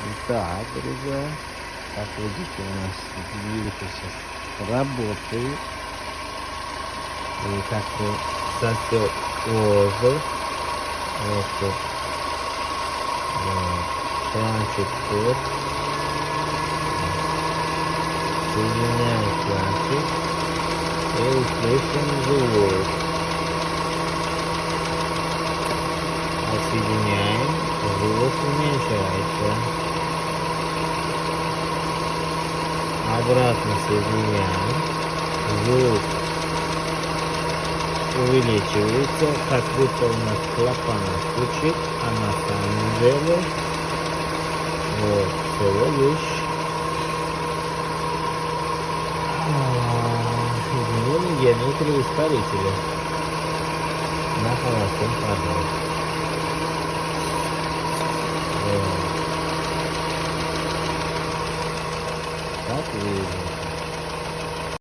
Итак, друзья, как видите, у нас двигатель сейчас работает. И как бы сосет воздух. Вот тут планчик тут. Соединяем планчик. И услышим звук. Отсоединяем. Звук уменьшается. Обратно соединяем. Звук увеличивается, как будто у нас клапан стучит, а на самом деле вот всего лишь изменение геометрии испарителя на холостом ходу. Так видно.